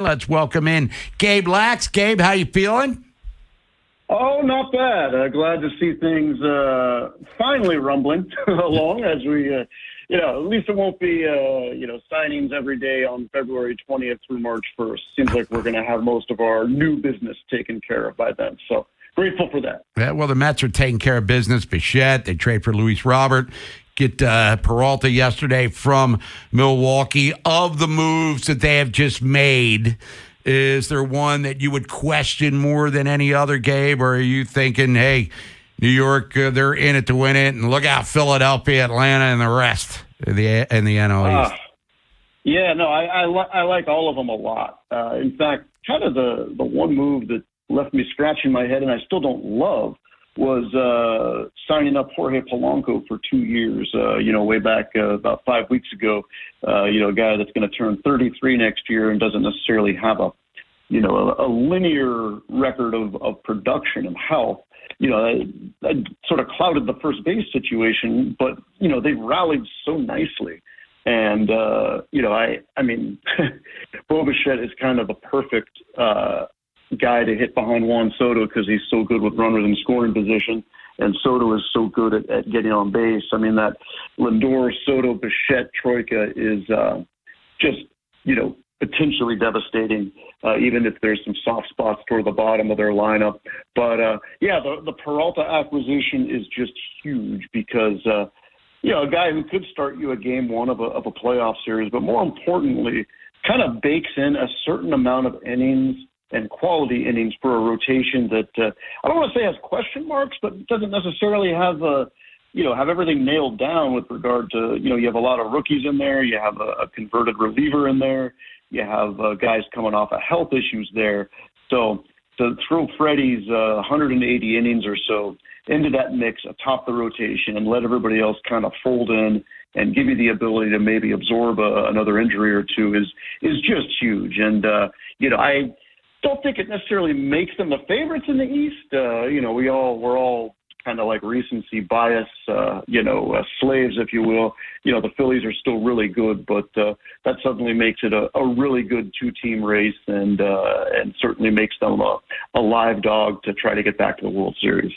Let's welcome in Gabe Lax. Gabe, how you feeling? Oh, not bad. Glad to see things finally rumbling along as we, at least it won't be, signings every day on February 20th through March 1st. Seems like we're going to have most of our new business taken care of by then. So grateful for that. Yeah, well, the Mets are taking care of business. Bichette, they trade for Luis Robert. Get Peralta yesterday from Milwaukee. Of the moves that they have just made, is there one that you would question more than any other, Gabe? Or are you thinking, hey, New York, they're in it to win it, and look out Philadelphia, Atlanta, and the rest in the NL East? I like all of them a lot. In fact, kind of the one move that left me scratching my head and I still don't love was signing up Jorge Polanco for 2 years, way back about 5 weeks ago. A guy that's going to turn 33 next year and doesn't necessarily have a linear record of production and health. That sort of clouded the first base situation, but, they've rallied so nicely. And, Bo Bichette is kind of a perfect guy to hit behind Juan Soto because he's so good with runners in scoring position, and Soto is so good at getting on base. I mean, that Lindor, Soto, Bichette troika is potentially devastating, even if there's some soft spots toward the bottom of their lineup. But, the Peralta acquisition is just huge because, a guy who could start you a game one of a playoff series, but more importantly, kind of bakes in a certain amount of innings and quality innings for a rotation that I don't want to say has question marks, but doesn't necessarily have everything nailed down with regard to, you have a lot of rookies in there. You have a converted reliever in there. You have guys coming off of health issues there. So to throw Freddy's 180 innings or so into that mix atop the rotation and let everybody else kind of fold in and give you the ability to maybe absorb another injury or two is just huge. And, I don't think it necessarily makes them the favorites in the East. We're all kind of like recency bias, slaves, if you will. The Phillies are still really good, but that suddenly makes it a really good two-team race and certainly makes them a live dog to try to get back to the World Series.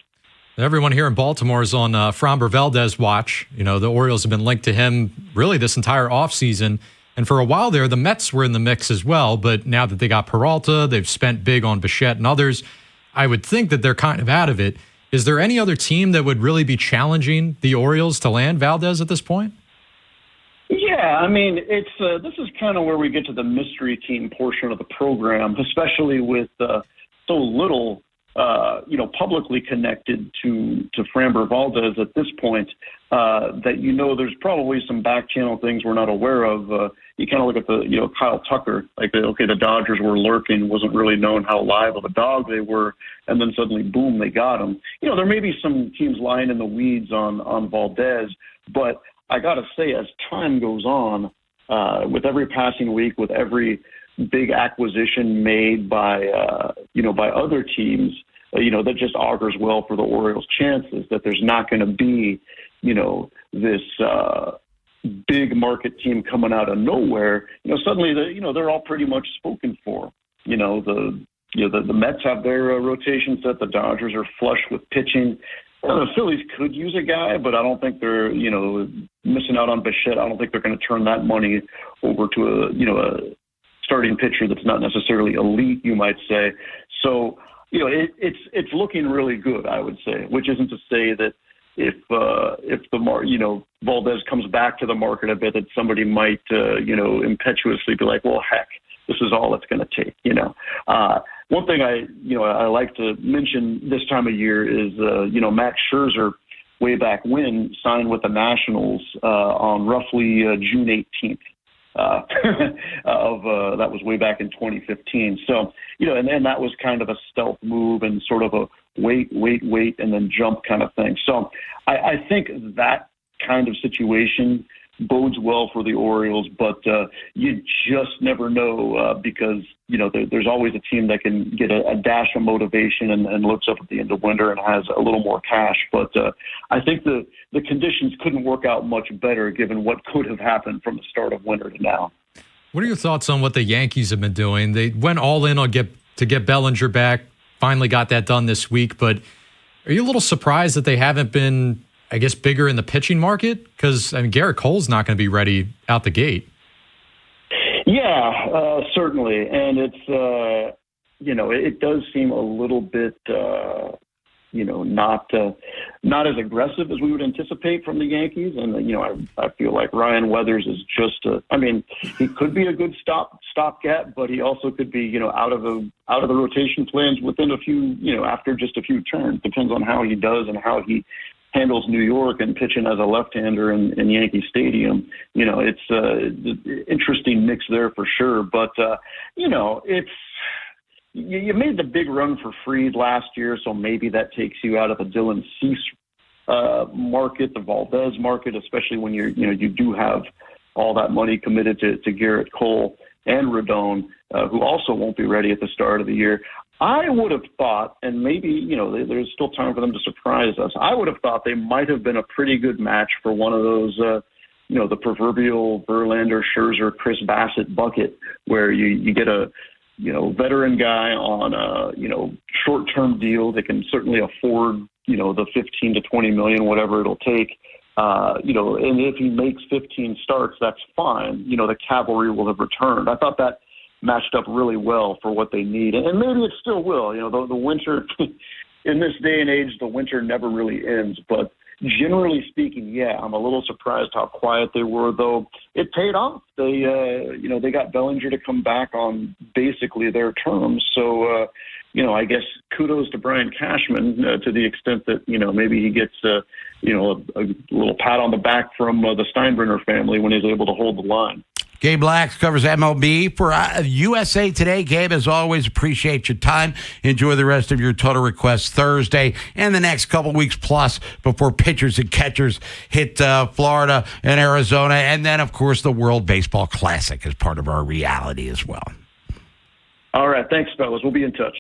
Everyone here in Baltimore is on Framber Valdez watch. The Orioles have been linked to him really this entire offseason. And for a while there, the Mets were in the mix as well. But now that they got Peralta, they've spent big on Bichette and others. I would think that they're kind of out of it. Is there any other team that would really be challenging the Orioles to land Valdez at this point? Yeah, I mean, it's this is kind of where we get to the mystery team portion of the program, especially with so little, publicly connected to Framber Valdez at this point, that, there's probably some back channel things we're not aware of. You kind of look at the, Kyle Tucker, the Dodgers were lurking, wasn't really known how live of a dog they were, and then suddenly, boom, they got him. There may be some teams lying in the weeds on Valdez, but I got to say, as time goes on, with every passing week, with every big acquisition made by other teams, that just augurs well for the Orioles' chances that there's not going to be, this big market team coming out of nowhere. Suddenly they're all pretty much spoken for. The Mets have their rotation set. The Dodgers are flush with pitching. The Phillies could use a guy, but I don't think they're, missing out on Bichette. I don't think they're going to turn that money over to a starting pitcher that's not necessarily elite, you might say. So, it's looking really good, I would say, which isn't to say that if Valdez comes back to the market a bit, that somebody might, impetuously be like, well, heck, this is all it's going to take, One thing I like to mention this time of year is, Max Scherzer, way back when, signed with the Nationals on roughly June 18th. That was way back in 2015. So, and that was kind of a stealth move and sort of a wait, and then jump kind of thing. So I think that kind of situation bodes well for the Orioles, but you just never know because, there's always a team that can get a dash of motivation and looks up at the end of winter and has a little more cash. But I think the conditions couldn't work out much better given what could have happened from the start of winter to now. What are your thoughts on what the Yankees have been doing? They went all in on to get Bellinger back, finally got that done this week, but are you a little surprised that they haven't been, I guess, bigger in the pitching market? Because, I mean, Garrett Cole's not going to be ready out the gate. Yeah, certainly. And it's, it does seem a little bit, not as aggressive as we would anticipate from the Yankees. And, I feel like Ryan Weathers is just, he could be a good stopgap, but he also could be, out of the rotation plans within a few, after just a few turns. Depends on how he does and how he handles New York and pitching as a left-hander in Yankee Stadium. It's an interesting mix there for sure. But, it's, you made the big run for Fried last year, so maybe that takes you out of the Dylan Cease market, the Valdez market, especially when you do have all that money committed to Garrett Cole and Rodon, who also won't be ready at the start of the year. I would have thought, and maybe, there's still time for them to surprise us. I would have thought they might have been a pretty good match for one of those, the proverbial Verlander, Scherzer, Chris Bassett bucket, where you get a, veteran guy on a, short-term deal that can certainly afford, the 15 to 20 million, whatever it'll take. And if he makes 15 starts, that's fine. The cavalry will have returned. I thought that matched up really well for what they need. And maybe it still will. The winter, in this day and age, the winter never really ends. But generally speaking, yeah, I'm a little surprised how quiet they were, though it paid off. They got Bellinger to come back on basically their terms. So, I guess kudos to Brian Cashman to the extent that, maybe he gets, a little pat on the back from the Steinbrenner family when he's able to hold the line. Gabe Lax covers MLB for USA Today. Gabe, as always, appreciate your time. Enjoy the rest of your Total Request Thursday and the next couple weeks plus before pitchers and catchers hit Florida and Arizona. And then, of course, the World Baseball Classic is part of our reality as well. All right. Thanks, fellas. We'll be in touch.